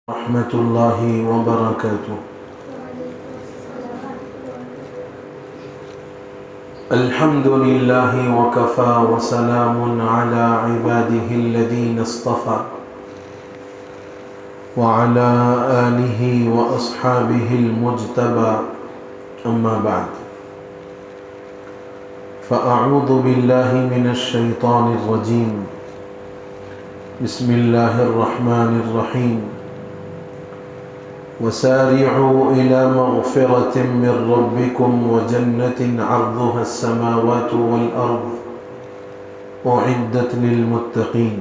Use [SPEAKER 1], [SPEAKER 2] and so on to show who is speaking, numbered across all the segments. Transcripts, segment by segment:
[SPEAKER 1] ورحمة الله وبركاته. الحمد لله وكفى وسلام على عباده الذين اصطفى وعلى آله وأصحابه المجتبى، أما بعد، فأعوذ بالله من الشيطان الرجيم. بسم الله الرحمن الرحيم. وسارعوا إلى مغفرة من ربكم وجنة عرضها السماوات والأرض أعدت للمتقين.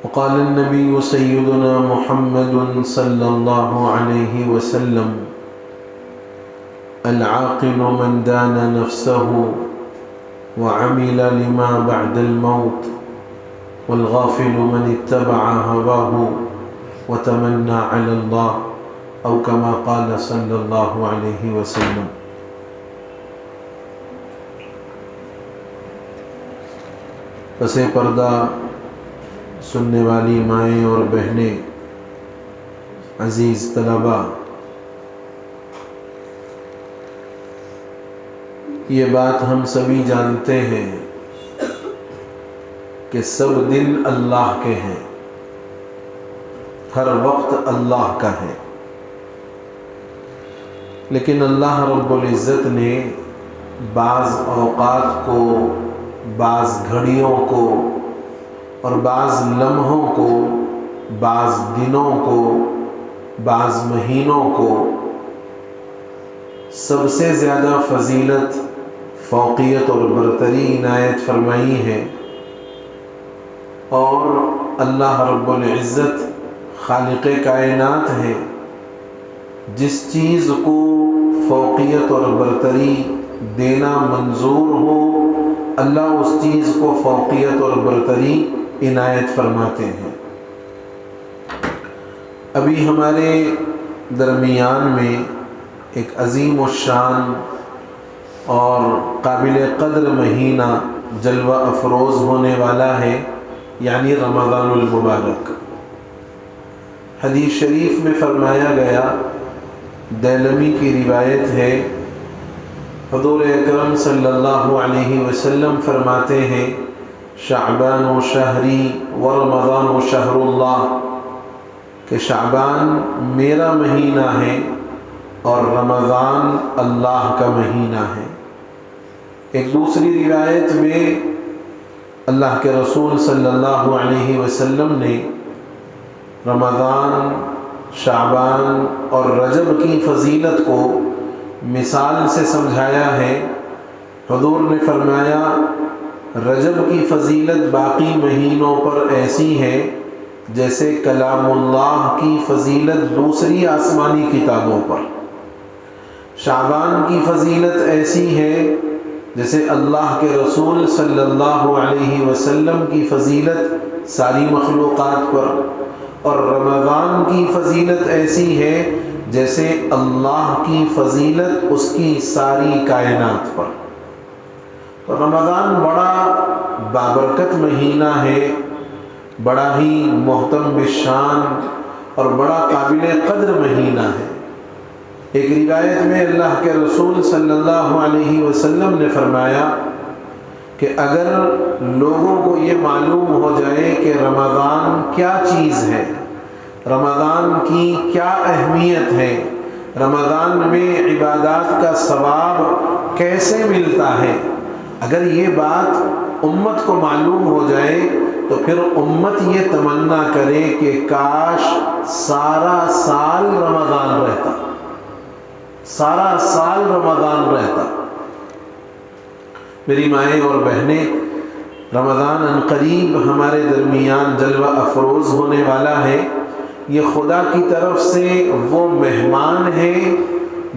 [SPEAKER 1] وقال النبي سيدنا محمد صلى الله عليه وسلم: العاقل من دان نفسه وعمل لما بعد الموت، والغافل من اتبع هواه وتمنى على الله، او كما قال صلی اللہ علیہ وسلم. پس پردہ سننے والی مائیں اور بہنیں، عزیز طلباء، یہ بات ہم سبھی جانتے ہیں کہ سب دن اللہ کے ہیں، ہر وقت اللہ کا ہے، لیکن اللہ رب العزت نے بعض اوقات کو، بعض گھڑیوں کو اور بعض لمحوں کو، بعض دنوں کو، بعض مہینوں کو سب سے زیادہ فضیلت، فوقیت اور برتری عنایت فرمائی ہے. اور اللہ رب العزت خالق کائنات ہے، جس چیز کو فوقیت اور برتری دینا منظور ہو، اللہ اس چیز کو فوقیت اور برتری عنایت فرماتے ہیں. ابھی ہمارے درمیان میں ایک عظیم الشان اور قابل قدر مہینہ جلوہ افروز ہونے والا ہے، یعنی رمضان المبارک. حدیث شریف میں فرمایا گیا، دیلمی کی روایت ہے، حضور اکرم صلی اللہ علیہ وسلم فرماتے ہیں: شعبان و شہری و رمضان و شہر اللہ، کہ شعبان میرا مہینہ ہے اور رمضان اللہ کا مہینہ ہے. ایک دوسری روایت میں اللہ کے رسول صلی اللہ علیہ وسلم نے رمضان، شعبان اور رجب کی فضیلت کو مثال سے سمجھایا ہے. حضور نے فرمایا، رجب کی فضیلت باقی مہینوں پر ایسی ہے جیسے کلام اللہ کی فضیلت دوسری آسمانی کتابوں پر. شعبان کی فضیلت ایسی ہے جیسے اللہ کے رسول صلی اللہ علیہ وسلم کی فضیلت ساری مخلوقات پر، اور رمضان کی فضیلت ایسی ہے جیسے اللہ کی فضیلت اس کی ساری کائنات پر. تو رمضان بڑا بابرکت مہینہ ہے، بڑا ہی محترم بالشان اور بڑا قابل قدر مہینہ ہے. ایک روایت میں اللہ کے رسول صلی اللہ علیہ وسلم نے فرمایا کہ اگر لوگوں کو یہ معلوم ہو جائے کہ رمضان کیا چیز ہے، رمضان کی کیا اہمیت ہے، رمضان میں عبادات کا ثواب کیسے ملتا ہے، اگر یہ بات امت کو معلوم ہو جائے تو پھر امت یہ تمنا کرے کہ کاش سارا سال رمضان رہتا، سارا سال رمضان رہتا. میری مائیں اور بہنیں، رمضان عنقریب ہمارے درمیان جلوہ افروز ہونے والا ہے. یہ خدا کی طرف سے وہ مہمان ہے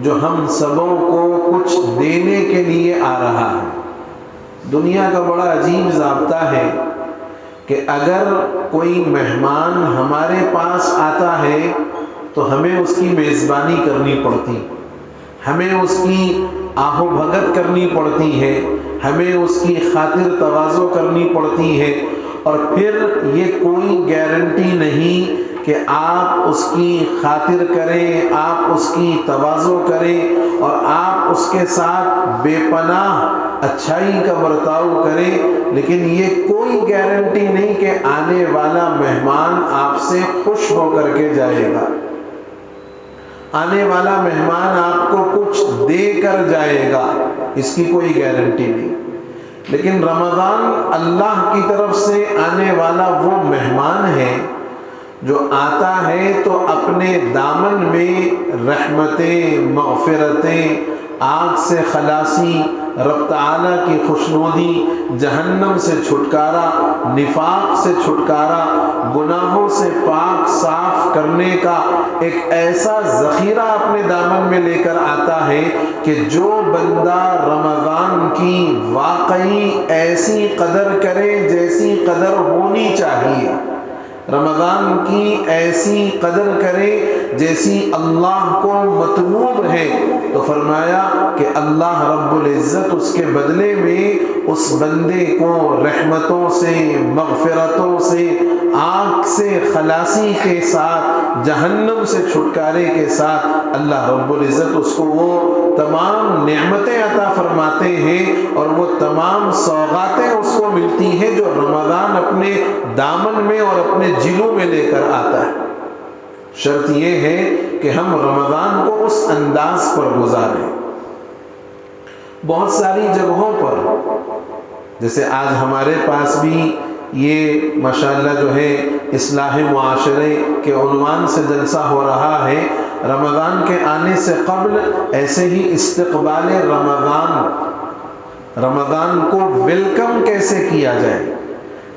[SPEAKER 1] جو ہم سبوں کو کچھ دینے کے لیے آ رہا ہے. دنیا کا بڑا عجیب ضابطہ ہے کہ اگر کوئی مہمان ہمارے پاس آتا ہے تو ہمیں اس کی میزبانی کرنی پڑتی، ہمیں اس کی آہو بھگت کرنی پڑتی ہے، ہمیں اس کی خاطر تواضع کرنی پڑتی ہے، اور پھر یہ کوئی گارنٹی نہیں کہ آپ اس کی خاطر کریں، آپ اس کی تواضع کریں اور آپ اس کے ساتھ بے پناہ اچھائی کا برتاؤ کریں، لیکن یہ کوئی گارنٹی نہیں کہ آنے والا مہمان آپ سے خوش ہو کر کے جائے گا، آنے والا مہمان آپ کو کچھ دے کر جائے گا، اس کی کوئی گارنٹی نہیں۔ لیکن رمضان اللہ کی طرف سے آنے والا وہ مہمان ہے جو آتا ہے تو اپنے دامن میں رحمتیں، مغفرتیں، آگ سے خلاصی، رب تعالیٰ کی خوشنودی، جہنم سے چھٹکارا، نفاق سے چھٹکارا، گناہوں سے پاک صاف کرنے کا ایک ایسا ذخیرہ اپنے دامن میں لے کر آتا ہے کہ جو بندہ رمضان کی واقعی ایسی قدر کرے جیسی قدر ہونی چاہیے، رمضان کی ایسی قدر کرے جیسی اللہ کو مطلوب ہے، تو فرمایا کہ اللہ رب العزت اس کے بدلے میں اس بندے کو رحمتوں سے، مغفرتوں سے، آگ سے خلاصی کے ساتھ، جہنم سے چھٹکارے کے ساتھ اللہ رب العزت اس کو وہ تمام نعمتیں عطا فرماتے ہیں اور وہ تمام سوغاتیں اس کو ملتی ہیں جو رمضان اپنے دامن میں اور اپنے جلوں میں لے کر آتا ہے۔ شرط یہ ہے کہ ہم رمضان کو اس انداز پر گزاریں۔ بہت ساری جگہوں پر، جیسے آج ہمارے پاس بھی یہ ماشاءاللہ جو ہے اصلاح معاشرے کے عنوان سے جلسہ ہو رہا ہے، رمضان کے آنے سے قبل ایسے ہی استقبال رمضان کو ویلکم کیسے کیا جائے،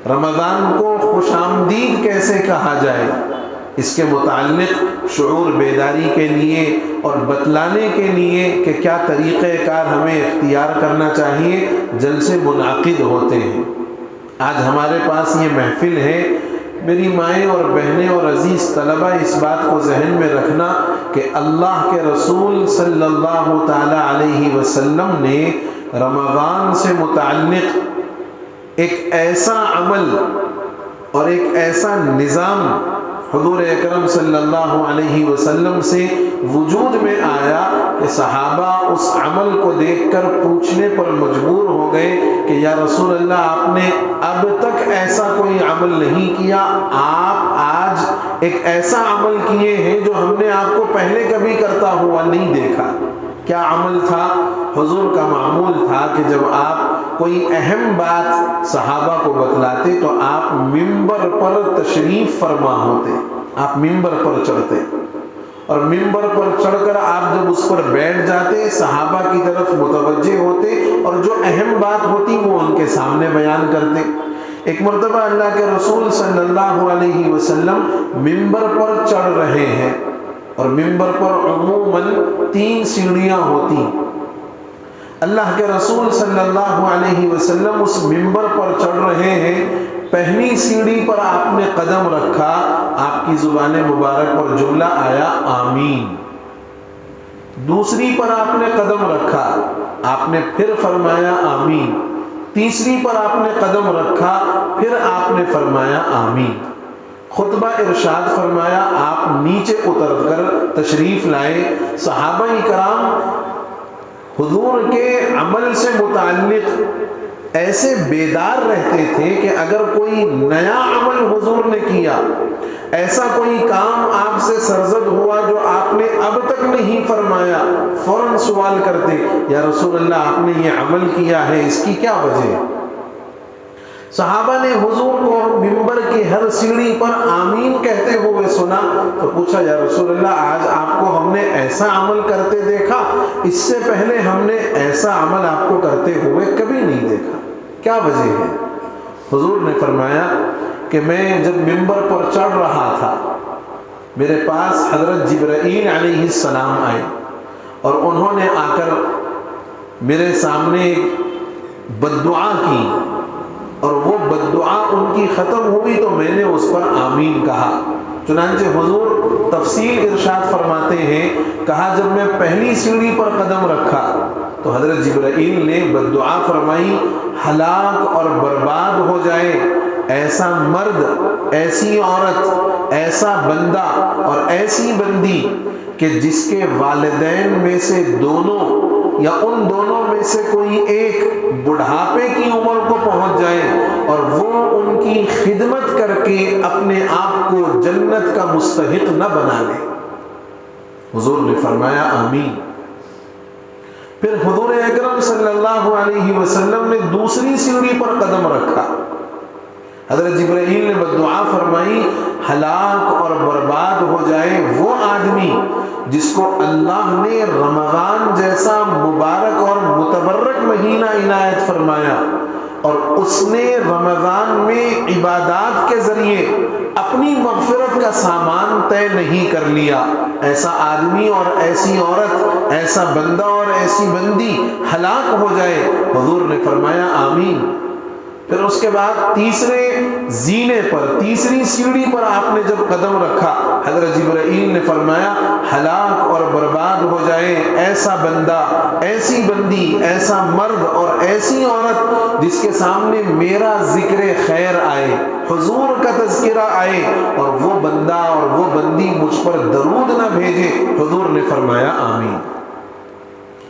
[SPEAKER 1] رمضان کو خوش آمدید کیسے کہا جائے، اس کے متعلق شعور بیداری کے لیے اور بتلانے کے لیے کہ کیا طریقہ کار ہمیں اختیار کرنا چاہیے، جلسے منعقد ہوتے ہیں۔ آج ہمارے پاس یہ محفل ہے، میری مائیں اور بہنیں اور عزیز طلبہ اس بات کو ذہن میں رکھنا کہ اللہ کے رسول صلی اللہ تعالی علیہ وسلم نے رمضان سے متعلق ایک ایسا عمل اور ایک ایسا نظام حضور اکرم صلی اللہ علیہ وسلم سے وجود میں آیا کہ صحابہ اس عمل کو دیکھ کر پوچھنے پر مجبور ہو گئے کہ یا رسول اللہ، آپ نے اب تک ایسا کوئی عمل نہیں کیا، آپ آج ایک ایسا عمل کیے ہیں جو ہم نے آپ کو پہلے کبھی کرتا ہوا نہیں دیکھا۔ کیا عمل تھا؟ حضور کا معمول تھا کہ جب آپ کوئی اہم بات صحابہ کو بتلاتے تو آپ ممبر پر تشریف فرما ہوتے، آپ ممبر پر چڑھتے اور ممبر پر چڑھ کر آپ جب اس پر بیٹھ جاتے صحابہ کی طرف متوجہ ہوتے اور جو اہم بات ہوتی وہ ان کے سامنے بیان کرتے۔ ایک مرتبہ اللہ کے رسول صلی اللہ علیہ وسلم ممبر پر چڑھ رہے ہیں اور ممبر پر عموماً 3 سیڑھیاں ہوتی۔ اللہ کے رسول صلی اللہ علیہ وسلم اس ممبر پر چڑھ رہے ہیں، پہلی سیڑھی پر آپ نے قدم رکھا، آپ کی زبان مبارک پر جملہ آیا آمین۔ دوسری پر آپ نے قدم رکھا، آپ نے پھر فرمایا آمین۔ تیسری پر آپ نے قدم رکھا، پھر آپ نے فرمایا آمین۔ خطبہ ارشاد فرمایا، آپ نیچے اتر کر تشریف لائے۔ صحابہ کرام حضور کے عمل سے متعلق ایسے بیدار رہتے تھے کہ اگر کوئی نیا عمل حضور نے کیا، ایسا کوئی کام آپ سے سرزد ہوا جو آپ نے اب تک نہیں فرمایا، فوراً سوال کرتے، یا رسول اللہ آپ نے یہ عمل کیا ہے، اس کی کیا وجہ ہے؟ صحابہ نے حضور کو ممبر کی ہر سیڑھی پر آمین کہتے ہوئے سنا تو پوچھا، یا رسول اللہ آج آپ کو ہم نے ایسا عمل کرتے دیکھا، اس سے پہلے ہم نے ایسا عمل آپ کو کرتے ہوئے کبھی نہیں دیکھا، کیا وجہ ہے؟ حضور نے فرمایا کہ میں جب ممبر پر چڑھ رہا تھا، میرے پاس حضرت جبرائیل علیہ السلام آئے اور انہوں نے آ کر میرے سامنے بددعا کی اور وہ بددعا ان کی ختم ہوئی تو میں نے اس پر آمین کہا۔ چنانچہ حضور تفصیل ارشاد فرماتے ہیں، کہا جب میں پہلی سیڑھی پر قدم رکھا تو حضرت جبرائیل نے بددعا فرمائی، ہلاک اور برباد ہو جائے ایسا مرد ایسی عورت، ایسا بندہ اور ایسی بندی کہ جس کے والدین میں سے دونوں یا ان دونوں میں سے کوئی ایک بڑھاپے کی عمر کو پہنچ جائے اور وہ ان کی خدمت کر کے اپنے آپ کو جنت کا مستحق نہ بنا لے۔ حضور نے فرمایا آمین۔ پھر حضور اکرم صلی اللہ علیہ وسلم نے دوسری سیڑھی پر قدم رکھا۔ حضرت جبرائیل نے بددعا فرمائی، ہلاک اور برباد ہو جائے وہ آدمی جس کو اللہ نے رمضان جیسا مبارک اور متبرک مہینہ عنایت فرمایا اور اس نے رمضان میں عبادات کے ذریعے اپنی مغفرت کا سامان طے نہیں کر لیا۔ ایسا آدمی اور ایسی عورت، ایسا بندہ اور ایسی بندی ہلاک ہو جائے۔ حضور نے فرمایا آمین۔ پھر اس کے بعد تیسرے زینے پر، تیسری سیڑھی پر آپ نے جب قدم رکھا، حضرت جبرائیل نے فرمایا ہلاک اور برباد ہو جائے ایسا بندہ، ایسی بندی، ایسا مرد اور ایسی عورت جس کے سامنے میرا ذکر خیر آئے، حضور کا تذکرہ آئے اور وہ بندہ اور وہ بندی مجھ پر درود نہ بھیجے۔ حضور نے فرمایا آمین۔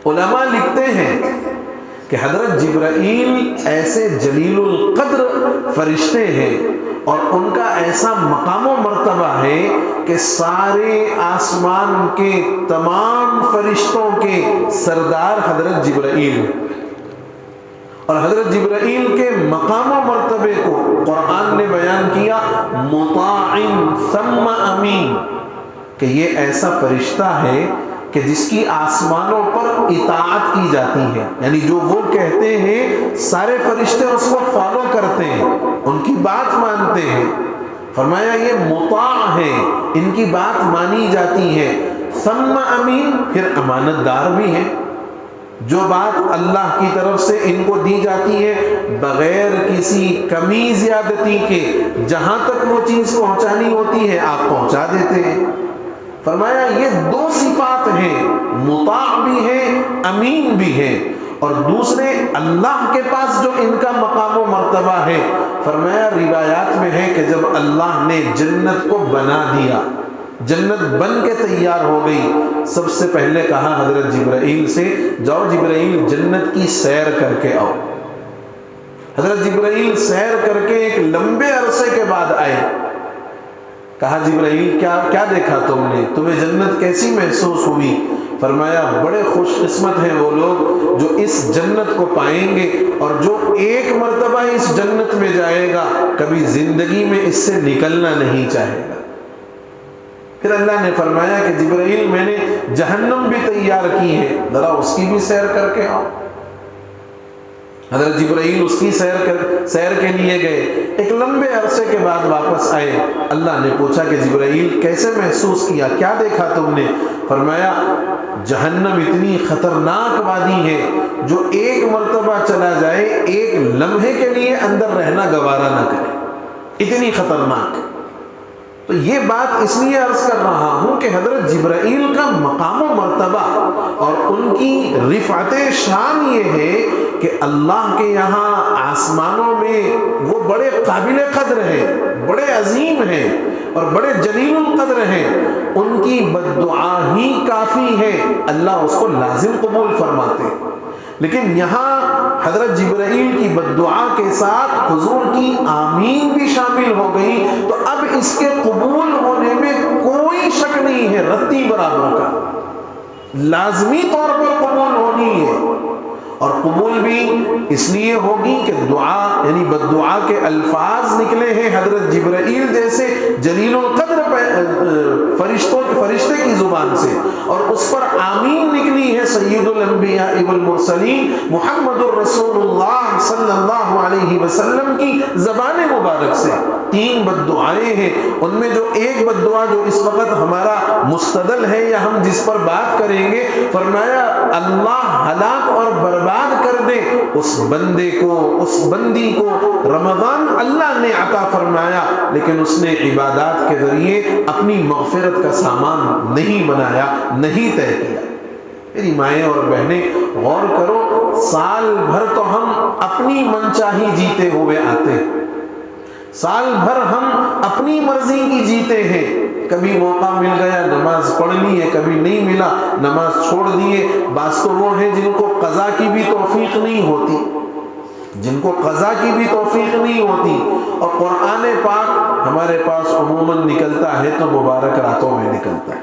[SPEAKER 1] علماء لکھتے ہیں کہ حضرت جبرائیل ایسے جلیل القدر فرشتے ہیں اور ان کا ایسا مقام و مرتبہ ہے کہ سارے آسمان کے تمام فرشتوں کے سردار حضرت جبرائیل، اور حضرت جبرائیل کے مقام و مرتبے کو قرآن نے بیان کیا مطاع ثم امین، کہ یہ ایسا فرشتہ ہے کہ جس کی آسمانوں پر اطاعت کی جاتی ہے، یعنی جو وہ کہتے ہیں سارے فرشتے اس کو فالو کرتے ہیں، ان کی بات مانتے ہیں۔ فرمایا یہ مطاع ہے، ان کی بات مانی جاتی ہے۔ ثم امین، پھر امانت دار بھی ہیں، جو بات اللہ کی طرف سے ان کو دی جاتی ہے بغیر کسی کمی زیادتی کے جہاں تک وہ چیز پہنچانی ہوتی ہے آپ پہنچا دیتے ہیں۔ فرمایا یہ دو صفات ہیں، مطاع بھی ہے، امین بھی ہے۔ اور دوسرے اللہ کے پاس جو ان کا مقام و مرتبہ ہے، فرمایا روایات میں ہے کہ جب اللہ نے جنت کو بنا دیا، جنت بن کے تیار ہو گئی، سب سے پہلے کہا حضرت جبرائیل سے جاؤ جبرائیل جنت کی سیر کر کے آؤ۔ حضرت جبرائیل سیر کر کے ایک لمبے عرصے کے بعد آئے۔ کہا جبرائیل کیا دیکھا تم نے، تمہیں جنت کیسی محسوس ہوئی؟ فرمایا بڑے خوش قسمت ہیں وہ لوگ جو اس جنت کو پائیں گے اور جو ایک مرتبہ اس جنت میں جائے گا کبھی زندگی میں اس سے نکلنا نہیں چاہے گا۔ پھر اللہ نے فرمایا کہ جبرائیل میں نے جہنم بھی تیار کی ہے، ذرا اس کی بھی سیر کر کے آؤ۔ حضرت جبرائیل اس کی سیر کے لیے گئے، ایک لمبے عرصے کے بعد واپس آئے۔ اللہ نے پوچھا کہ جبرائیل کیسے محسوس کیا، کیا دیکھا تم نے؟ فرمایا جہنم اتنی خطرناک وادی ہے جو ایک مرتبہ چلا جائے ایک لمحے کے لیے اندر رہنا گوارا نہ کرے، اتنی خطرناک۔ تو یہ بات اس لیے عرض کر رہا ہوں کہ حضرت جبرائیل کا مقام و مرتبہ اور ان کی رفعت شان یہ ہے کہ اللہ کے یہاں آسمانوں میں وہ بڑے قابل قدر ہیں، بڑے عظیم ہیں اور بڑے جلیل القدر ہیں، ان کی بددعا ہی کافی ہے، اللہ اس کو لازم قبول فرماتے ہیں۔ لیکن یہاں حضرت جبرائیل کی بددعا کے ساتھ حضور کی آمین بھی شامل ہو گئی، تو اب اس کے قبول ہونے میں کوئی شک نہیں ہے، رتی برابر کا لازمی طور پر قبول ہونی ہے۔ اور قبول بھی اس لیے ہوگی کہ دعا یعنی بددعا کے الفاظ نکلے ہیں حضرت جبرائیل جیسے جلیل القدر فرشتے کی زبان سے، اور اس پر آمین نکلی ہے سید الانبیاء والمرسلین محمد الرسول اللہ صلی اللہ علیہ وسلم کی زبان مبارک سے۔ تین بددعائیں ہیں، ان میں جو ایک بددعا جو اس وقت ہمارا مستدل ہے یا ہم جس پر بات کریں گے، فرمایا اللہ ہلاک اور برباد کر دے اس بندے کو، اس بندی کو رمضان اللہ نے عطا فرمایا لیکن اس نے عبادات کے ذریعے اپنی مغفرت کا سامان نہیں بنایا، نہیں طے کیا۔ میری مائیں اور بہنیں غور کرو، سال بھر تو ہم اپنی منچاہی جیتے ہوئے آتے ہیں، سال بھر ہم اپنی مرضی کی جیتے ہیں، کبھی موقع مل گیا نماز پڑھ لی ہے، کبھی نہیں ملا نماز چھوڑ دیے۔ بعض تو وہ ہیں جن کو قضا کی بھی توفیق نہیں ہوتی، جن کو قضا کی بھی توفیق نہیں ہوتی، اور قرآن پاک ہمارے پاس عموماً نکلتا ہے تو مبارک راتوں میں نکلتا ہے۔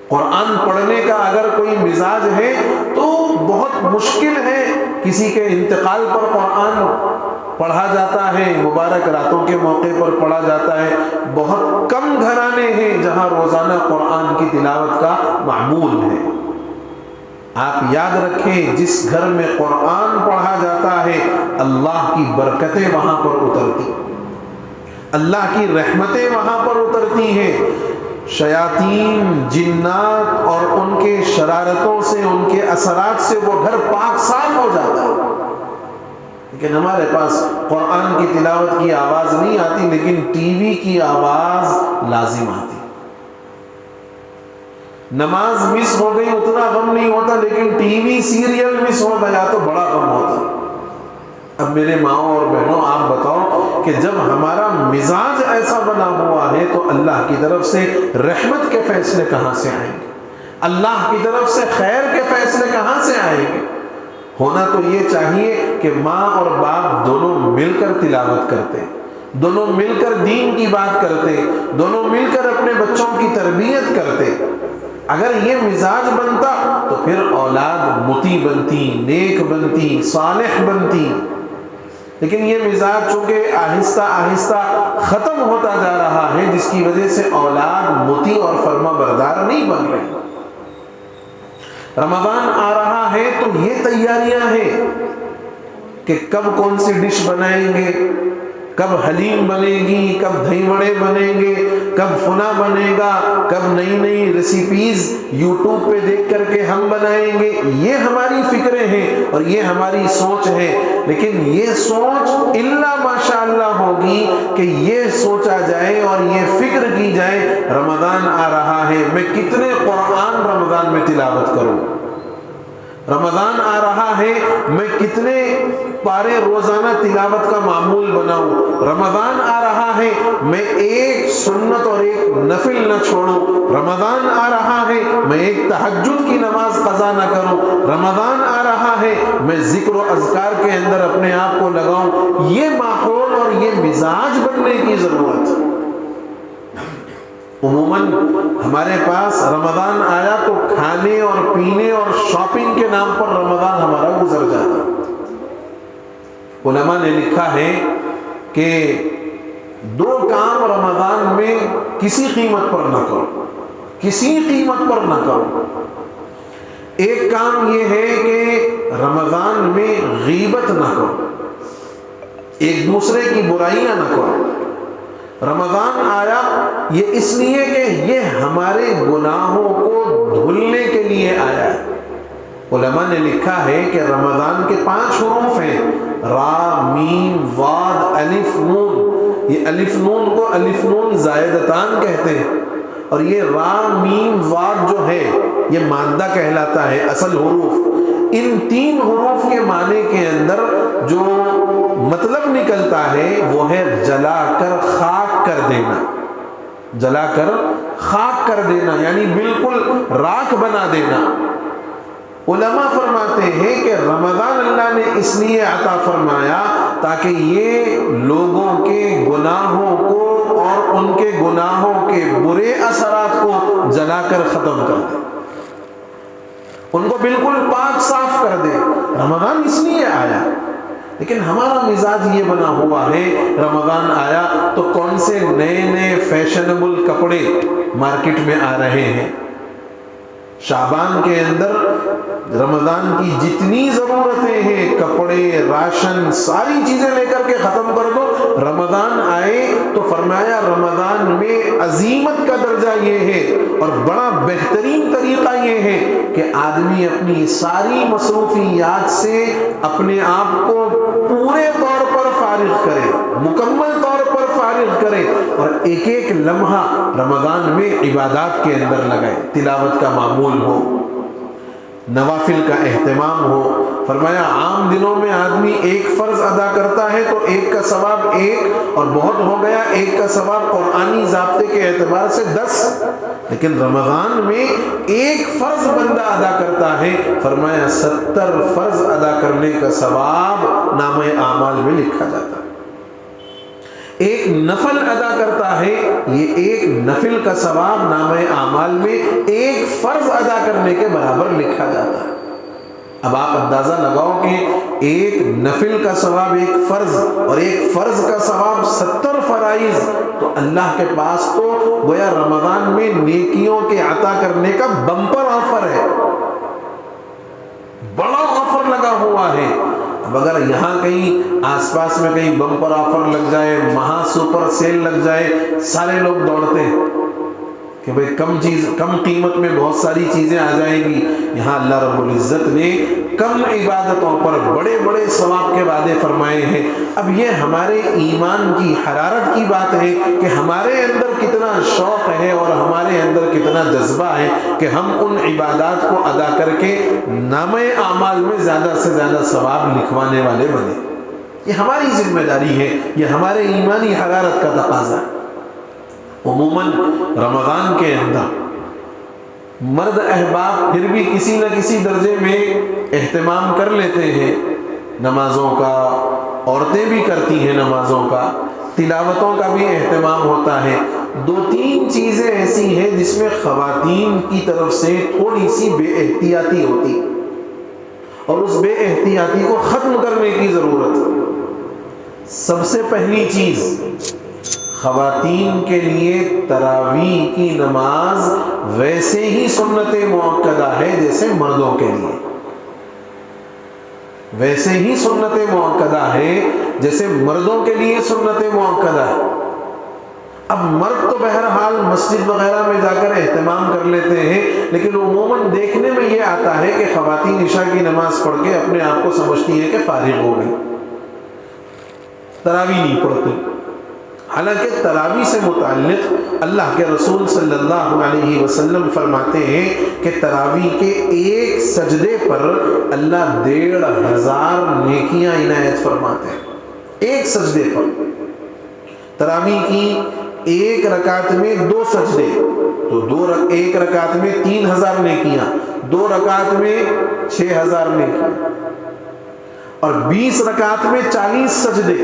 [SPEAKER 1] قرآن پڑھنے کا اگر کوئی مزاج ہے تو بہت مشکل ہے کسی کے انتقال پر قرآن پڑھا جاتا ہے، مبارک راتوں کے موقع پر پڑھا جاتا ہے۔ بہت کم گھرانے ہیں جہاں روزانہ قرآن کی تلاوت کا معمول ہے۔ آپ یاد رکھیں، جس گھر میں قرآن پڑھا جاتا ہے اللہ کی برکتیں وہاں پر اترتی، اللہ کی رحمتیں وہاں پر اترتی ہیں۔ شیاطین، جنات اور ان کے شرارتوں سے، ان کے اثرات سے وہ گھر پاک صاف ہو جاتا ہے۔ لیکن ہمارے پاس قرآن کی تلاوت کی آواز نہیں آتی، لیکن ٹی وی کی آواز لازم آتی۔ نماز مس ہو گئی اتنا غم نہیں ہوتا، لیکن ٹی وی سیریل مس ہو گیا تو بڑا غم ہوتا۔ اب میرے ماؤں اور بہنوں، آپ بتاؤ کہ جب ہمارا مزاج ایسا بنا ہوا ہے تو اللہ کی طرف سے رحمت کے فیصلے کہاں سے آئیں گے؟ اللہ کی طرف سے خیر کے فیصلے کہاں سے آئیں گے؟ ہونا تو یہ چاہیے کہ ماں اور باپ دونوں مل کر تلاوت کرتے، دونوں مل کر دین کی بات کرتے، دونوں مل کر اپنے بچوں کی تربیت کرتے۔ اگر یہ مزاج بنتا تو پھر اولاد مطیع بنتی، نیک بنتی، صالح بنتی۔ لیکن یہ مزاج چونکہ آہستہ آہستہ ختم ہوتا جا رہا ہے، جس کی وجہ سے اولاد مطیع اور فرما بردار نہیں بن رہی۔ رمضان آ رہا ہے تو یہ تیاریاں ہیں کہ کب کون سی ڈش بنائیں گے، کب حلیم بنے گی، کب دہی بڑے بنیں گے، کب فنا بنے گا، کب نئی نئی ریسیپیز یوٹیوب پہ دیکھ کر کے ہم بنائیں گے۔ یہ ہماری فکریں ہیں اور یہ ہماری سوچ ہے، لیکن یہ سوچ الا ماشاءاللہ ہوگی کہ یہ سوچا جائے اور یہ فکر کی جائے رمضان آ رہا ہے، میں کتنے قرآن رمضان میں تلاوت کروں، رمضان آ رہا ہے میں کتنے پارے روزانہ تلاوت کا معمول بناؤں، رمضان آ رہا ہے میں ایک سنت اور ایک نفل نہ چھوڑوں، رمضان آ رہا ہے میں ایک تہجد کی نماز قضا نہ کروں، رمضان آ رہا ہے میں ذکر و اذکار کے اندر اپنے آپ کو لگاؤں۔ یہ ماحول اور یہ مزاج بننے کی ضرورت ہے۔ عموماً ہمارے پاس رمضان آیا تو کھانے اور پینے اور شاپنگ کے نام پر رمضان ہمارا گزر جاتا۔ علماء نے لکھا ہے کہ دو کام رمضان میں کسی قیمت پر نہ کرو، کسی قیمت پر نہ کرو۔ ایک کام یہ ہے کہ رمضان میں غیبت نہ کرو، ایک دوسرے کی برائیاں نہ کرو۔ رمضان آیا یہ اس لیے کہ یہ ہمارے گناہوں کو دھلنے کے لیے آیا ہے۔ علماء نے لکھا ہے کہ رمضان کے 5 حروف ہیں، را، میم، واد، الف، نون۔ یہ الف نون کو الف نون زائدتان کہتے ہیں، اور یہ را، میم، واد جو ہے یہ مادہ کہلاتا ہے، اصل حروف۔ ان 3 حروف کے معنی کے اندر جو مطلب نکلتا ہے وہ ہے جلا کر خاک کر دینا، جلا کر خاک کر دینا، یعنی بالکل راکھ بنا دینا۔ علماء فرماتے ہیں کہ رمضان اللہ نے اس لیے عطا فرمایا تاکہ یہ لوگوں کے گناہوں کو اور ان کے گناہوں کے برے اثرات کو جلا کر ختم کر دے، ان کو بالکل پاک صاف کر دے۔ رمضان اس لیے آیا، لیکن ہمارا مزاج یہ بنا ہوا ہے، رمضان آیا تو کون سے نئے نئے فیشنیبل کپڑے مارکیٹ میں آ رہے ہیں۔ شعبان کے اندر رمضان کی جتنی ضرورتیں ہیں، کپڑے، راشن، ساری چیزیں لے کر کے ختم کر دو۔ رمضان آئے تو فرمایا رمضان میں عزیمت کا درجہ یہ ہے اور بڑا بہترین طریقہ یہ ہے کہ آدمی اپنی ساری مصروفیات سے اپنے آپ کو پورے طور پر فارغ کرے، مکمل طور پر فارغ کرے، اور ایک ایک لمحہ رمضان میں عبادات کے اندر لگائے، تلاوت کا معمول ہو۔ نوافل کا اہتمام ہو۔ فرمایا عام دنوں میں آدمی ایک فرض ادا کرتا ہے تو ایک کا ثواب ایک، اور بہت ہو گیا ایک کا ثواب قرآنی ضابطے کے اعتبار سے 10، لیکن رمضان میں ایک فرض بندہ ادا کرتا ہے، فرمایا 70 فرض ادا کرنے کا ثواب نامہ اعمال میں لکھا جاتا ہے۔ ایک نفل ادا کرتا ہے، یہ ایک نفل کا ثواب نامہ اعمال میں ایک فرض ادا کرنے کے برابر لکھا جاتا ہے۔ اب آپ اندازہ لگاؤ کہ ایک نفل کا ثواب ایک فرض، اور ایک فرض کا ثواب 70 فرائض، تو اللہ کے پاس تو گویا رمضان میں نیکیوں کے عطا کرنے کا بمپر آفر ہے، بڑا آفر لگا ہوا ہے۔ اب اگر یہاں کہیں آس پاس میں کہیں بمپر آفر لگ جائے، مہا سپر سیل لگ جائے، سارے لوگ دوڑتے ہیں کہ بھئی کم قیمت میں بہت ساری چیزیں آ جائیں گی۔ یہاں اللہ رب العزت نے کم عبادتوں پر بڑے بڑے ثواب کے وعدے فرمائے ہیں۔ اب یہ ہمارے ایمان کی حرارت کی بات ہے کہ ہمارے اندر کتنا شوق ہے اور ہمارے اندر کتنا جذبہ ہے کہ ہم ان عبادات کو ادا کر کے نامہ اعمال میں زیادہ سے زیادہ ثواب لکھوانے والے بنے۔ یہ ہماری ذمہ داری ہے، یہ ہمارے ایمانی حرارت کا تقاضا ہے۔ عموماً رمضان کے اندر مرد احباب پھر بھی کسی نہ کسی درجے میں اہتمام کر لیتے ہیں نمازوں کا، عورتیں بھی کرتی ہیں نمازوں کا، تلاوتوں کا بھی اہتمام ہوتا ہے۔ 2-3 چیزیں ایسی ہیں جس میں خواتین کی طرف سے تھوڑی سی بے احتیاطی ہوتی، اور اس بے احتیاطی کو ختم کرنے کی ضرورت ہے۔ سب سے پہلی چیز، خواتین کے لیے تراویح کی نماز ویسے ہی سنت مؤکدہ ہے جیسے مردوں کے لیے، ویسے ہی سنت مؤکدہ ہے جیسے مردوں کے لیے سنت مؤکدہ ہے۔ اب مرد تو بہرحال مسجد وغیرہ میں جا کر اہتمام کر لیتے ہیں، لیکن عموماً دیکھنے میں یہ آتا ہے کہ خواتین عشاء کی نماز پڑھ کے اپنے آپ کو سمجھتی ہے کہ فارغ ہو گئی، تراویح نہیں پڑھتی۔ حالانکہ تراویح سے متعلق اللہ کے رسول صلی اللہ علیہ وسلم فرماتے ہیں کہ تراویح کے ایک سجدے پر اللہ 1500 نیکیاں عنایت فرماتے ہیں۔ ایک سجدے پر، تراویح کی ایک رکعت میں 2 سجدے، تو ایک رکعت میں 3000 نیکیاں، 2 رکعت میں 6000 نیکیاں، اور 20 رکعت میں 40 سجدے۔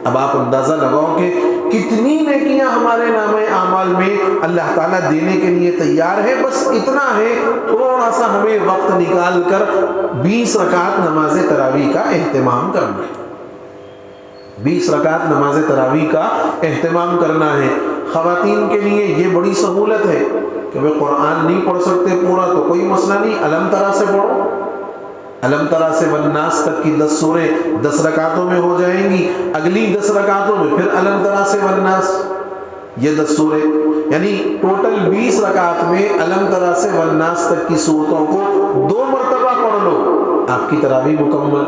[SPEAKER 1] اب آپ اندازہ لگاؤ کہ کتنی نیکیاں ہمارے نامہ اعمال میں اللہ تعالیٰ دینے کے لیے تیار ہے۔ بس اتنا ہے، تھوڑا سا ہمیں وقت نکال کر 20 رکعت نماز تراویح کا اہتمام کرنا ہے، 20 رکعت نماز تراویح کا اہتمام کرنا ہے۔ خواتین کے لیے یہ بڑی سہولت ہے کہ وہ قرآن نہیں پڑھ سکتے پورا تو کوئی مسئلہ نہیں، علم ترا سے پڑھو، علم ترا سے والناس تک کی 10 سوریں 10 رکعتوں میں ہو جائیں گی، اگلی 10 رکعتوں میں پھر علم ترا سے والناس، یہ 10 سوریں، یعنی ٹوٹل 20 رکعت میں علم ترا سے والناس تک کی صورتوں کو 2 مرتبہ پڑھ لو، آپ کی تراویح مکمل۔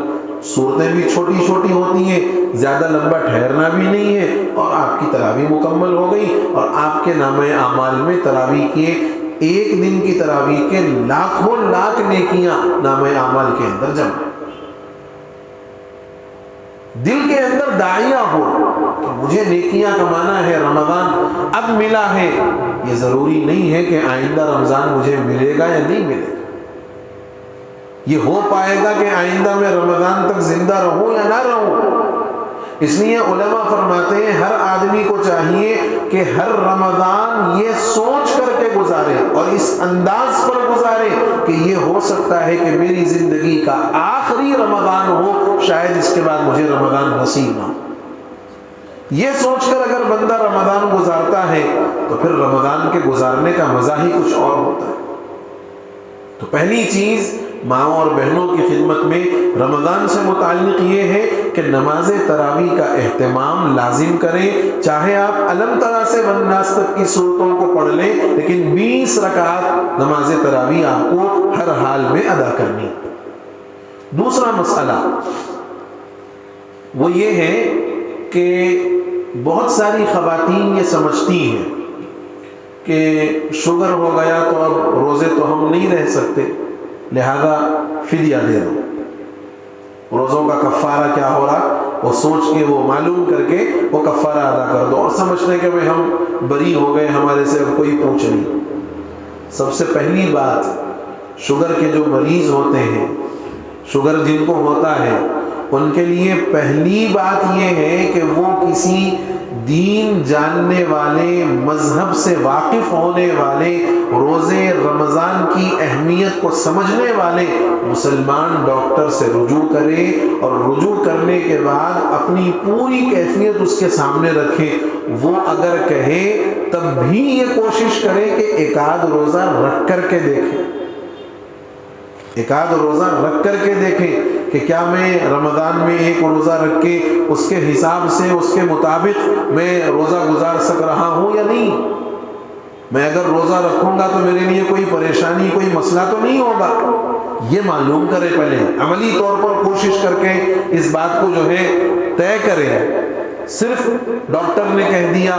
[SPEAKER 1] صورتیں بھی چھوٹی چھوٹی ہوتی ہیں، زیادہ لمبا ٹھہرنا بھی نہیں ہے، اور آپ کی تراویح مکمل ہو گئی، اور آپ کے نامہ اعمال میں تراویح کے ایک دن کی تراویح کے لاکھوں لاکھ نیکیاں نامہ اعمال کے اندر جمع۔ دل کے اندر داعیہ ہو کہ مجھے نیکیاں کمانا ہے، رمضان اب ملا ہے، یہ ضروری نہیں ہے کہ آئندہ رمضان مجھے ملے گا یا نہیں ملے گا، یہ ہو پائے گا کہ آئندہ میں رمضان تک زندہ رہوں یا نہ رہوں۔ اس لیے علماء فرماتے ہیں ہر آدمی کو چاہیے کہ ہر رمضان یہ سوچ کر کے گزارے اور اس انداز پر گزارے کہ یہ ہو سکتا ہے کہ میری زندگی کا آخری رمضان ہو، شاید اس کے بعد مجھے رمضان نصیب نہ ہو۔ یہ سوچ کر اگر بندہ رمضان گزارتا ہے تو پھر رمضان کے گزارنے کا مزہ ہی کچھ اور ہوتا ہے۔ تو پہلی چیز ماؤں اور بہنوں کی خدمت میں رمضان سے متعلق یہ ہے کہ نماز تراویح کا اہتمام لازم کریں، چاہے آپ علم ترا سے والناس تک کی صورتوں کو پڑھ لیں، لیکن 20 رکعت نماز تراویح آپ کو ہر حال میں ادا کرنی۔ دوسرا مسئلہ وہ یہ ہے کہ بہت ساری خواتین یہ سمجھتی ہیں کہ شوگر ہو گیا تو اب روزے تو ہم نہیں رہ سکتے، لہذا فدیہ دے دو. روزوں کا کفارہ کیا ہو رہا وہ سوچ کے وہ معلوم کر کے وہ کفارہ ادا کر دو. اور سمجھتے ہیں کہ بھئی ہم بری ہو گئے, ہمارے سے اب کوئی پوچھ نہیں. سب سے پہلی بات, شوگر کے جو مریض ہوتے ہیں, شوگر جن کو ہوتا ہے, ان کے لیے پہلی بات یہ ہے کہ وہ کسی دین جاننے والے, مذہب سے واقف ہونے والے, روزے رمضان کی اہمیت کو سمجھنے والے مسلمان ڈاکٹر سے رجوع کرے, اور رجوع کرنے کے بعد اپنی پوری کیفیت اس کے سامنے رکھے. وہ اگر کہے تب بھی یہ کوشش کرے کہ ایک آدھ روزہ رکھ کر کے دیکھے, ایک آدھ روزہ رکھ کر کے دیکھیں کہ کیا میں رمضان میں ایک روزہ رکھ کے اس کے حساب سے, اس کے مطابق میں روزہ گزار سک رہا ہوں یا نہیں. میں اگر روزہ رکھوں گا تو میرے لیے کوئی پریشانی, کوئی مسئلہ تو نہیں ہوگا. یہ معلوم کرے پہلے, عملی طور پر کوشش کر کے اس بات کو جو ہے طے کرے. صرف ڈاکٹر نے کہہ دیا,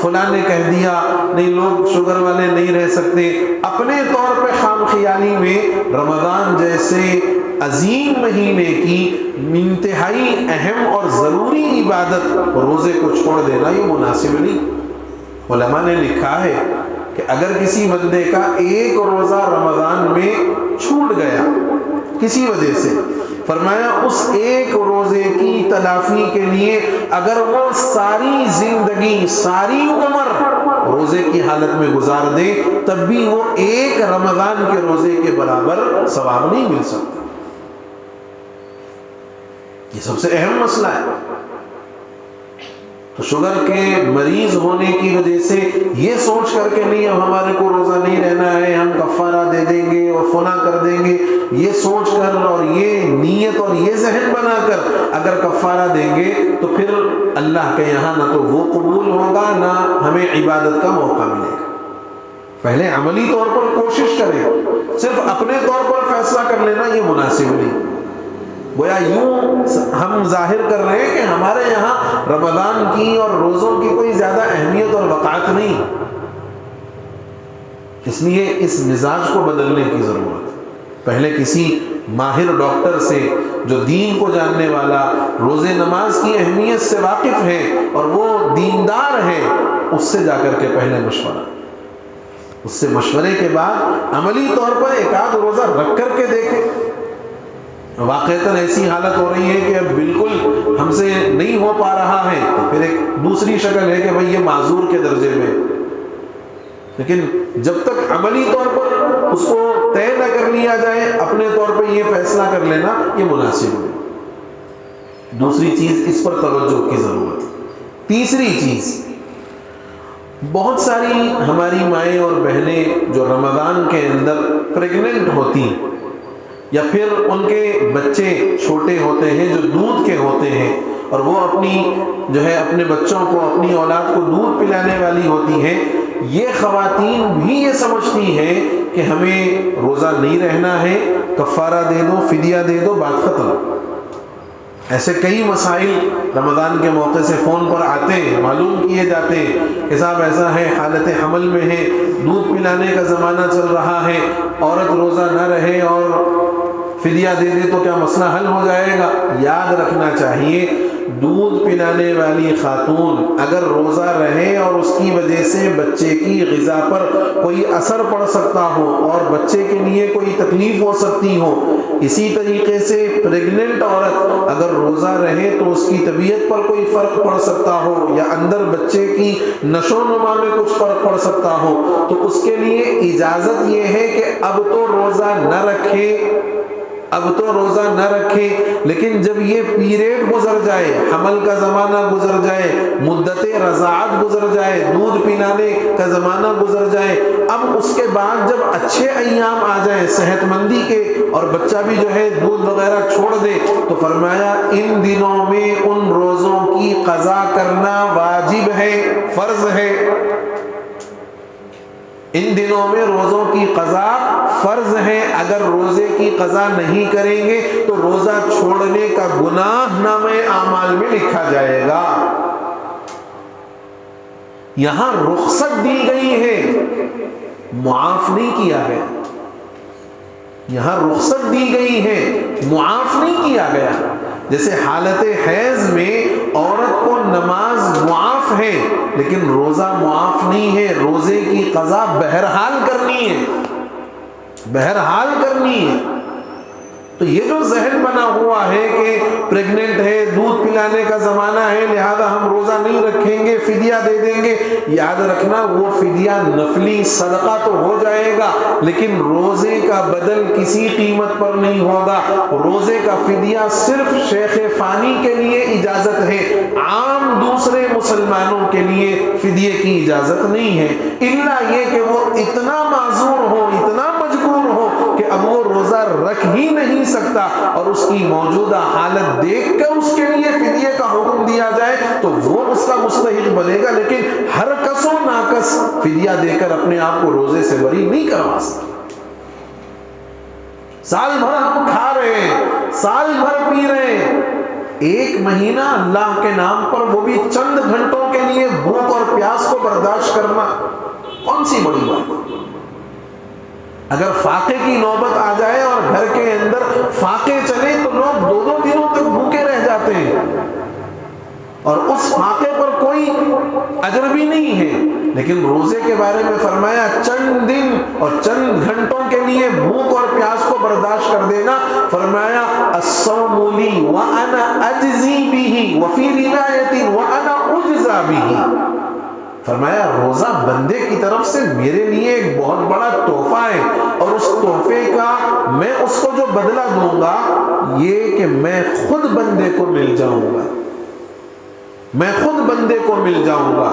[SPEAKER 1] فلاں نے کہہ دیا, نہیں لوگ شوگر والے نہیں رہ سکتے, اپنے طور پہ خام خیالی میں رمضان جیسے عظیم مہینے کی انتہائی اہم اور ضروری عبادت روزے کو چھوڑ دینا یہ مناسب نہیں. علماء نے لکھا ہے کہ اگر کسی بندے کا ایک روزہ رمضان میں چھوٹ گیا کسی وجہ سے, فرمایا اس ایک روزے کی تلافی کے لیے اگر وہ ساری زندگی, ساری عمر روزے کی حالت میں گزار دے تب بھی وہ ایک رمضان کے روزے کے برابر ثواب نہیں مل سکتا. یہ سب سے اہم مسئلہ ہے. تو شوگر کے مریض ہونے کی وجہ سے یہ سوچ کر کے نہیں اب ہمارے کو روزہ نہیں رہنا ہے, ہم کفارہ دے دیں گے اور فنا کر دیں گے, یہ سوچ کر اور یہ نیت اور یہ ذہن بنا کر اگر کفارہ دیں گے تو پھر اللہ کے یہاں نہ تو وہ قبول ہوگا نہ ہمیں عبادت کا موقع ملے گا. پہلے عملی طور پر کوشش کریں, صرف اپنے طور پر فیصلہ کر لینا یہ مناسب نہیں. گویا یوں ہم ظاہر کر رہے ہیں کہ ہمارے یہاں رمضان کی اور روزوں کی کوئی زیادہ اہمیت اور وقعت نہیں. اس لیے اس مزاج کو بدلنے کی ضرورت ہے. پہلے کسی ماہر ڈاکٹر سے جو دین کو جاننے والا, روزے نماز کی اہمیت سے واقف ہے اور وہ دیندار ہے, اس سے جا کر کے پہلے مشورہ, اس سے مشورے کے بعد عملی طور پر ایک آدھ روزہ رکھ کر کے دیکھیں. واقعتاً ایسی حالت ہو رہی ہے کہ اب بالکل ہم سے نہیں ہو پا رہا ہے تو پھر ایک دوسری شکل ہے کہ بھئی یہ معذور کے درجے میں. لیکن جب تک عملی طور پر اس کو طے نہ کر لیا جائے, اپنے طور پہ یہ فیصلہ کر لینا یہ مناسب ہے. دوسری چیز اس پر توجہ کی ضرورت ہے. تیسری چیز, بہت ساری ہماری مائیں اور بہنیں جو رمضان کے اندر پریگننٹ ہوتی ہیں یا پھر ان کے بچے چھوٹے ہوتے ہیں جو دودھ کے ہوتے ہیں اور وہ اپنی جو ہے اپنے بچوں کو, اپنی اولاد کو دودھ پلانے والی ہوتی ہیں, یہ خواتین بھی یہ سمجھتی ہیں کہ ہمیں روزہ نہیں رہنا ہے, کفارہ دے دو, فدیہ دے دو, بات ختم. ایسے کئی مسائل رمضان کے موقع سے فون پر آتے ہیں, معلوم کیے جاتے ہیں کہ صاحب ایسا ہے, حالت حمل میں ہے, دودھ پلانے کا زمانہ چل رہا ہے, عورت روزہ نہ رہے اور فدیہ دے دے تو کیا مسئلہ حل ہو جائے گا. یاد رکھنا چاہیے دودھ پلانے والی خاتون اگر روزہ رہے اور اس کی وجہ سے بچے کی غذا پر کوئی اثر پڑ سکتا ہو اور بچے کے لیے کوئی تکلیف ہو سکتی ہو, اسی طریقے سے پریگننٹ عورت اگر روزہ رہے تو اس کی طبیعت پر کوئی فرق پڑ سکتا ہو یا اندر بچے کی نشو و نما میں کچھ فرق پڑ سکتا ہو, تو اس کے لیے اجازت یہ ہے کہ اب تو روزہ نہ رکھے, اب تو روزہ نہ رکھے, لیکن جب یہ پیریڈ گزر جائے, حمل کا زمانہ گزر جائے, مدت رضاعت گزر جائے, دودھ پلانے کا زمانہ گزر جائے, اب اس کے بعد جب اچھے ایام آ جائیں صحت مندی کے اور بچہ بھی جو ہے دودھ وغیرہ چھوڑ دے, تو فرمایا ان دنوں میں ان روزوں کی قضا کرنا واجب ہے, فرض ہے. ان دنوں میں روزوں کی قضا فرض ہے. اگر روزے کی قضا نہیں کریں گے تو روزہ چھوڑنے کا گناہ نامہ اعمال میں لکھا جائے گا. یہاں رخصت دی گئی ہے, معاف نہیں کیا گیا. یہاں رخصت دی گئی ہے، معاف نہیں کیا گیا۔ جیسے حالت حیض میں عورت کو نماز معاف ہے لیکن روزہ معاف نہیں ہے، روزے کی قضا بہرحال کرنی ہے، بہرحال کرنی ہے۔ تو یہ جو ذہن بنا ہوا ہے کہ پریگننٹ ہے، دودھ پلانے کا زمانہ ہے، لہذا ہم روزہ نہیں رکھیں گے، فدیہ دے دیں گے، یاد رکھنا وہ فدیہ نفلی صدقہ تو ہو جائے گا لیکن روزے کا بدل کسی قیمت پر نہیں ہوگا۔ روزے کا فدیہ صرف شیخ فانی کے لیے اجازت ہے، عام دوسرے مسلمانوں کے لیے فدیے کی اجازت نہیں ہے، الا یہ کہ وہ اتنا معذور ہو، اتنا مجبور ہو کہ اب وہ روزہ رکھ ہی نہیں سکتا اور اس کی موجودہ حالت دیکھ کر اس کے لیے فدیے کا حکم دیا جائے تو وہ اس کا مستحق بنے گا، لیکن ہر کس و ناکس فدیہ دے کر اپنے آپ کو روزے سے بری نہیں کروا سکتا۔ سال بھر ہم کھا رہے ہیں، سال بھر پی رہے ہیں، ایک مہینہ اللہ کے نام پر وہ بھی چند گھنٹوں کے لیے بھوک اور پیاس کو برداشت کرنا کون سی بڑی بات ہے؟ اگر فاقے کی نوبت آ جائے اور گھر کے اندر فاقے چلے تو لوگ دو دو دنوں تک بھوکے رہ جاتے ہیں اور اس فاقے پر کوئی اجر بھی نہیں ہے، لیکن روزے کے بارے میں فرمایا چند دن اور چند گھنٹوں کے لیے بھوک اور پیاس کو برداشت کر دینا، فرمایا الصوم لی وانا اجزی بہ وفی روایت وانا اجزا بہ، فرمایا روزہ بندے کی طرف سے میرے لیے ایک بہت بڑا تحفہ ہے اور اس تحفے کا میں اس کو جو بدلہ دوں گا یہ کہ میں خود بندے کو مل جاؤں گا، میں خود بندے کو مل جاؤں گا۔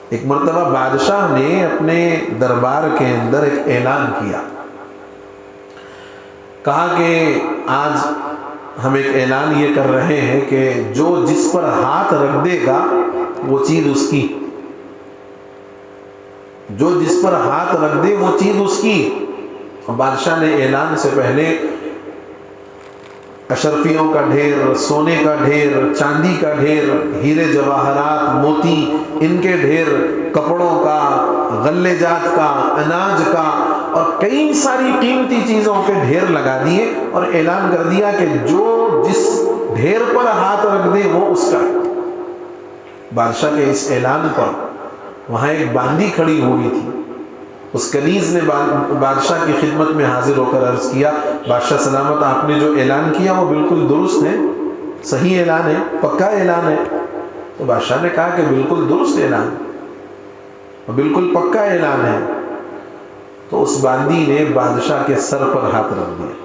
[SPEAKER 1] ایک مرتبہ بادشاہ نے اپنے دربار کے اندر ایک اعلان کیا، کہا کہ آج ہم ایک اعلان یہ کر رہے ہیں کہ جو جس پر ہاتھ رکھ دے گا وہ چیز اس کی، جو جس پر ہاتھ رکھ دے وہ چیز اس کی۔ بادشاہ نے اعلان سے پہلے اشرفیوں کا ڈھیر، سونے کا ڈھیر، چاندی کا ڈھیر، ہیرے جواہرات، موتی، ان کے ڈھیر، کپڑوں کا، غلے جات کا، اناج کا اور کئی ساری قیمتی چیزوں کے ڈھیر لگا دیے اور اعلان کر دیا کہ جو جس ڈھیر پر ہاتھ رکھ دے وہ اس کا۔ بادشاہ کے اس اعلان پر وہاں ایک باندی کھڑی ہوئی تھی، اس کنیز نے بادشاہ کی خدمت میں حاضر ہو کر عرض کیا، بادشاہ سلامت آپ نے جو اعلان کیا وہ بالکل درست ہے، صحیح اعلان ہے، پکا اعلان ہے؟ تو بادشاہ نے کہا کہ بالکل درست اعلان ہے، بالکل پکا اعلان ہے۔ تو اس باندی نے بادشاہ کے سر پر ہاتھ رکھ دیا،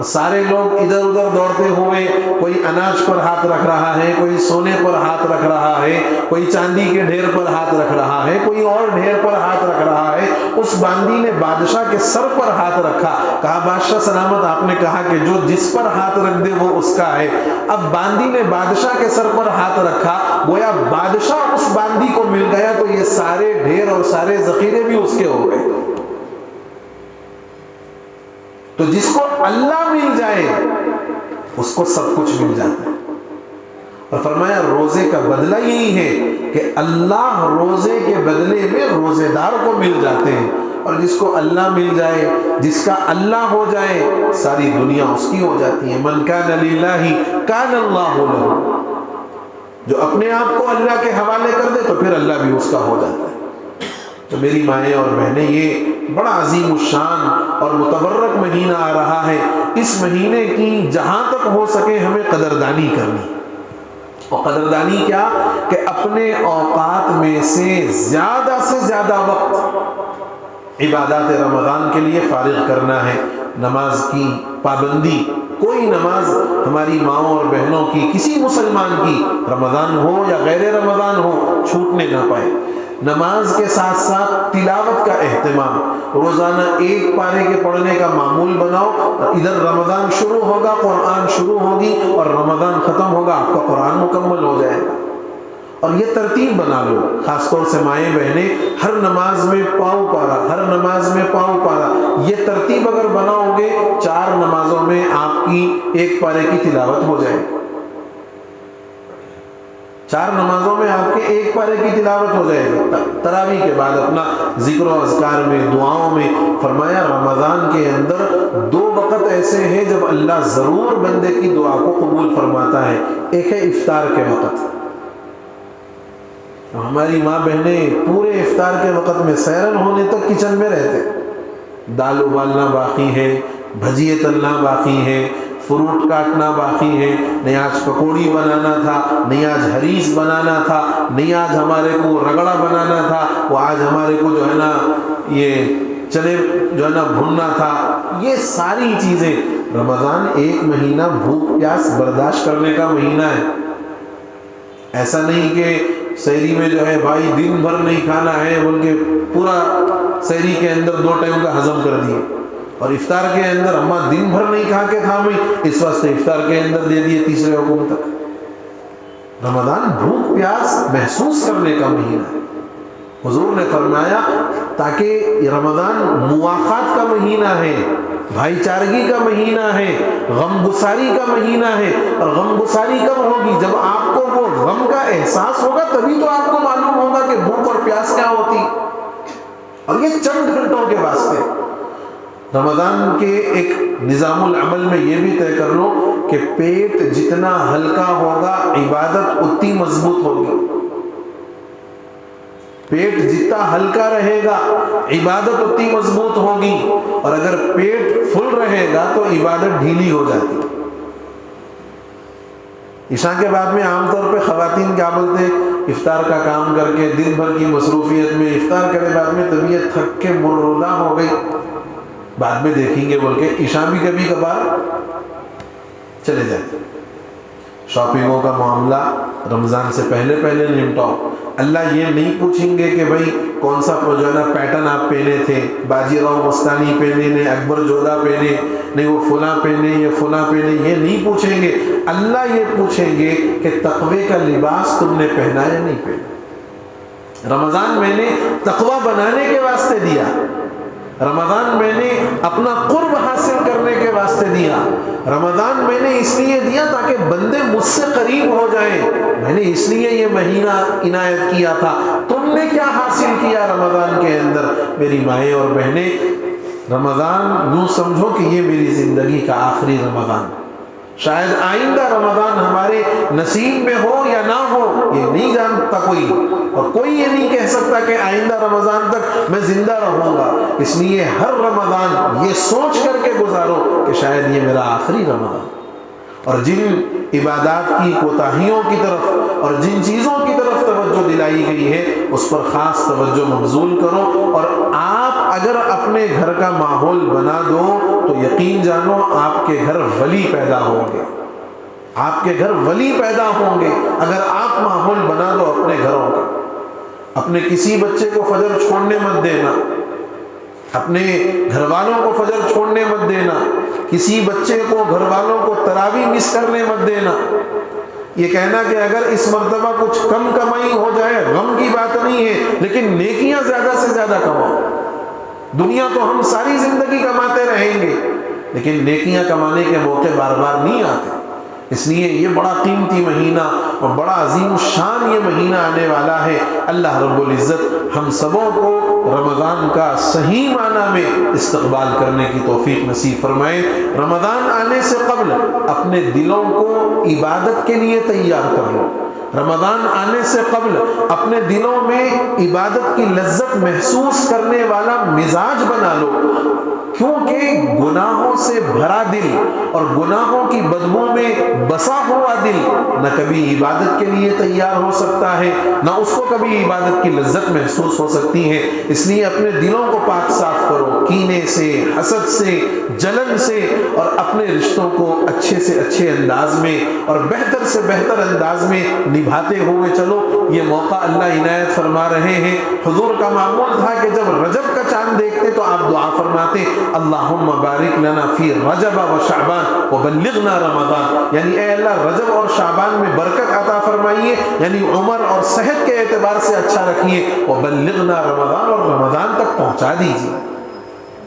[SPEAKER 1] سارے لوگ ادھر ادھر دوڑتے ہوئے، کوئی اناج پر ہاتھ رکھ رہا ہے، کوئی سونے پر ہاتھ رکھ رہا ہے، کوئی چاندی کے ڈھیر پر ہاتھ رکھ رہا ہے، کوئی اور ڈھیر پر ہاتھ رکھ رہا ہے۔ اس باندی نے بادشاہ کے سر پر ہاتھ رکھا، کہا بادشاہ سلامت آپ نے کہا کہ جو جس پر ہاتھ رکھ دے وہ اس کا ہے۔ اب باندی نے بادشاہ کے سر پر ہاتھ رکھا، گویا بادشاہ اس باندی کو مل گیا تو یہ سارے ڈھیر اور سارے ذخیرے بھی اس کے ہو گئے۔ تو جس کو اللہ مل جائے اس کو سب کچھ مل جاتا ہے۔ اور فرمایا روزے کا بدلہ یہی ہے کہ اللہ روزے کے بدلے میں روزے دار کو مل جاتے ہیں، اور جس کو اللہ مل جائے، جس کا اللہ ہو جائے، ساری دنیا اس کی ہو جاتی ہے۔ من کان للہ کان اللہ لہ، جو اپنے آپ کو اللہ کے حوالے کر دے تو پھر اللہ بھی اس کا ہو جاتا ہے۔ تو میری مائیں اور بہنیں، یہ بڑا عظیم الشان اور متبرک مہینہ آ رہا ہے، اس مہینے کی جہاں تک ہو سکے ہمیں قدردانی کرنی، اور قدردانی کیا کہ اپنے اوقات میں سے زیادہ وقت عبادات رمضان کے لیے فارغ کرنا ہے۔ نماز کی پابندی، کوئی نماز ہماری ماؤں اور بہنوں کی، کسی مسلمان کی، رمضان ہو یا غیر رمضان ہو، چھوٹنے نہ پائے۔ نماز کے ساتھ ساتھ تلاوت کا اہتمام، روزانہ ایک پارے کے پڑھنے کا معمول بناؤ۔ ادھر رمضان شروع ہوگا، قرآن شروع ہوگی، اور رمضان ختم ہوگا، آپ کا قرآن مکمل ہو جائے گا۔ اور یہ ترتیب بنا لو، خاص طور سے مائیں بہنیں، ہر نماز میں پاؤں پارا، ہر نماز میں پاؤں پارا، یہ ترتیب اگر بناؤ گے 4 نمازوں میں آپ کی ایک پارے کی تلاوت ہو جائے۔ 4 نمازوں میں آپ کے ایک پارے کی تلاوت ہو جائے گی، تراویح کے بعد اپنا ذکر و اذکار میں، دعاؤں میں۔ فرمایا رمضان کے اندر 2 وقت ایسے ہیں جب اللہ ضرور بندے کی دعا کو قبول فرماتا ہے۔ ایک ہے افطار کے وقت، ہماری ماں بہنیں پورے افطار کے وقت میں سیرن ہونے تک کچن میں رہتے، دال ابالنا باقی ہے، بھجیے تلنا باقی ہے، فروٹ کاٹنا باقی ہے، نہیں آج پکوڑی بنانا تھا، نہیں آج ہریس بنانا تھا، نہیں آج ہمارے کو رگڑا بنانا تھا، وہ آج ہمارے کو جو ہے نا یہ چنے جو ہے نا بھوننا تھا۔ یہ ساری چیزیں، رمضان ایک مہینہ بھوک پیاس برداشت کرنے کا مہینہ ہے۔ ایسا نہیں کہ سحری میں جو ہے بھائی دن بھر نہیں کھانا ہے بول کے پورا سحری کے اندر 2 ٹائم کا ہضم کر دیے، اور افطار کے اندر اماں دن بھر نہیں کھا کے تھا میں اس واسطے افطار کے اندر دے دیے تیسرے حکم تک۔ رمضان بھوک پیاس محسوس کرنے کا مہینہ ہے۔ حضور نے فرمایا تاکہ رمضان مواقعات کا مہینہ ہے، بھائی چارگی کا مہینہ ہے، غم گساری کا مہینہ ہے۔ اور غم گساری کب ہوگی؟ جب آپ کو وہ غم کا احساس ہوگا، تبھی تو آپ کو معلوم ہوگا کہ بھوک اور پیاس کیا ہوتی، اور یہ چند گھنٹوں کے واسطے۔ رمضان کے ایک نظام العمل میں یہ بھی طے کر لو کہ پیٹ جتنا ہلکا ہوگا عبادت اتنی مضبوط ہوگی، پیٹ جتنا ہلکا رہے گا عبادت اتنی مضبوط ہوگی، اور اگر پیٹ فل رہے گا تو عبادت ڈھیلی ہو جاتی۔ عشاء کے بعد میں عام طور پہ خواتین کیا بولتے ہیں، افطار کا کام کر کے دن بھر کی مصروفیت میں افطار کرے بعد میں طبیعت تھک کے مردہ ہو گئی، بعد میں دیکھیں گے بول کے عشاء بھی کبھی کبھار چلے جاتے۔ شاپنگوں کا معاملہ رمضان سے پہلے نمٹاؤ۔ اللہ یہ نہیں پوچھیں گے کہ بھائی کون سا جو ہے نا پیٹرن آپ پہنے تھے، باجی راؤ مستانی پہنے نے، اکبر جودہ پہنے نہیں، وہ فلاں پہنے یا فلاں پہنے، یہ نہیں پوچھیں گے۔ اللہ یہ پوچھیں گے کہ تقوی کا لباس تم نے پہنا یا نہیں پہنا۔ رمضان میں نے تقوی بنانے کے واسطے دیا، رمضان میں نے اپنا قرب حاصل کرنے کے واسطے دیا، رمضان میں نے اس لیے دیا تاکہ بندے مجھ سے قریب ہو جائیں، میں نے اس لیے یہ مہینہ عنایت کیا تھا۔ تم نے کیا حاصل کیا رمضان کے اندر؟ میری مائیں اور بہنیں، رمضان یوں سمجھو کہ یہ میری زندگی کا آخری رمضان، شاید آئندہ رمضان ہمارے نصیب میں ہو یا نہ ہو، یہ نہیں جانتا کوئی، اور کوئی یہ نہیں کہہ سکتا کہ آئندہ رمضان تک میں زندہ رہوں گا۔ اس لیے ہر رمضان یہ سوچ کر کے گزارو کہ شاید یہ میرا آخری رمضان، اور جن عبادات کی کوتاہیوں کی طرف اور جن چیزوں کی طرف توجہ دلائی گئی ہے اس پر خاص توجہ مبذول کرو۔ اور آپ اگر اپنے گھر کا ماحول بنا دو تو یقین جانو آپ کے گھر ولی پیدا ہوں گے، آپ کے گھر ولی پیدا ہوں گے اگر آپ ماحول بنا دو اپنے گھروں کا۔ اپنے کسی بچے کو فجر چھوڑنے مت دینا، اپنے گھر والوں کو فجر چھوڑنے مت دینا، کسی بچے کو گھر والوں کو تراویح مس کرنے مت دینا۔ یہ کہنا کہ اگر اس مرتبہ کچھ کم کمائی ہو جائے غم کی بات نہیں ہے، لیکن نیکیاں زیادہ سے زیادہ کماؤ۔ دنیا تو ہم ساری زندگی کماتے رہیں گے، لیکن نیکیاں کمانے کے موقع بار بار نہیں آتے۔ اس لیے یہ بڑا قیمتی مہینہ اور بڑا عظیم شان یہ مہینہ آنے والا ہے۔ اللہ رب العزت ہم سبوں کو رمضان کا صحیح معنی میں استقبال کرنے کی توفیق نصیب فرمائے۔ رمضان آنے سے قبل اپنے دلوں کو عبادت کے لیے تیار کر لو، رمضان آنے سے قبل اپنے دلوں میں عبادت کی لذت محسوس کرنے والا مزاج بنا لو، کیونکہ گناہوں سے بھرا دل اور گناہوں کی بدبو میں بسا ہوا دل نہ کبھی عبادت کے لیے تیار ہو سکتا ہے، نہ اس کو کبھی عبادت کی لذت محسوس ہو سکتی ہے۔ اس لیے اپنے دلوں کو پاک صاف کرو کینے سے، حسد سے، جلن سے، اور اپنے رشتوں کو اچھے سے اچھے انداز میں اور بہتر سے بہتر انداز میں نبھاتے ہوئے چلو۔ یہ موقع اللہ عنایت فرما رہے ہیں۔ حضور کا معمول تھا کہ جب رجب کا چاند دیکھتے تو آپ دعا فرماتے اللہم بارک لنا فی رجب و شعبان وبلغنا رمضان، یعنی اے اللہ رجب اور شعبان میں برکت عطا فرمائیے، یعنی عمر اور صحت کے اعتبار سے اچھا رکھیے، وبلغنا رمضان، اور رمضان تک پہنچا دیجیے۔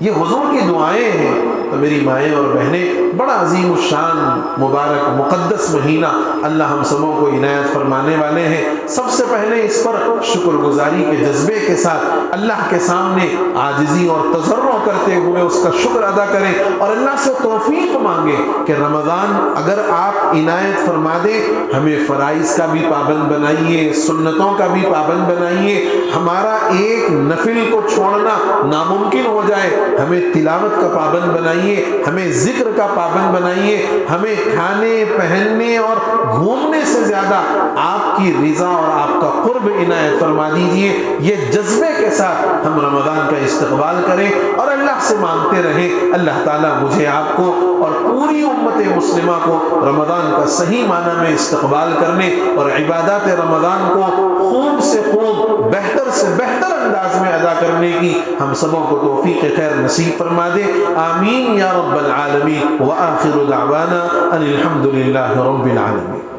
[SPEAKER 1] یہ حضور کی دعائیں ہیں۔ تو میری مائیں اور بہنیں، بڑا عظیم الشان مبارک مقدس مہینہ اللہ ہم سبوں کو عنایت فرمانے والے ہیں۔ سب سے پہلے اس پر شکر گزاری کے جذبے کے ساتھ اللہ کے سامنے عاجزی اور تضرع کرتے ہوئے اس کا شکر ادا کریں اور اللہ سے توفیق مانگیں کہ رمضان اگر آپ عنایت فرما دیں، ہمیں فرائض کا بھی پابند بنائیے، سنتوں کا بھی پابند بنائیے، ہمارا ایک نفل کو چھوڑنا ناممکن ہو جائے، ہمیں تلاوت کا پابند بنائیے، ہمیں ذکر کا پابند بنائیے، ہمیں کھانے پہننے اور گھومنے سے زیادہ آپ کی رضا اور آپ کا قرب عنایت فرما دیجئے۔ یہ جذبے کے ساتھ ہم رمضان کا استقبال کریں اور اللہ سے مانگتے رہیں اللہ تعالیٰ مجھے، آپ کو اور پوری امت مسلمہ کو رمضان کا صحیح معنی میں استقبال کرنے اور عبادات رمضان کو خوب سے خوب، بہتر سے بہتر انداز میں ادا کرنے کی ہم سبوں کو توفیق خیر نصیب فرما دے۔ آمین یا رب العالمین، وآخر دعوانا ان الحمد للہ رب العالمین۔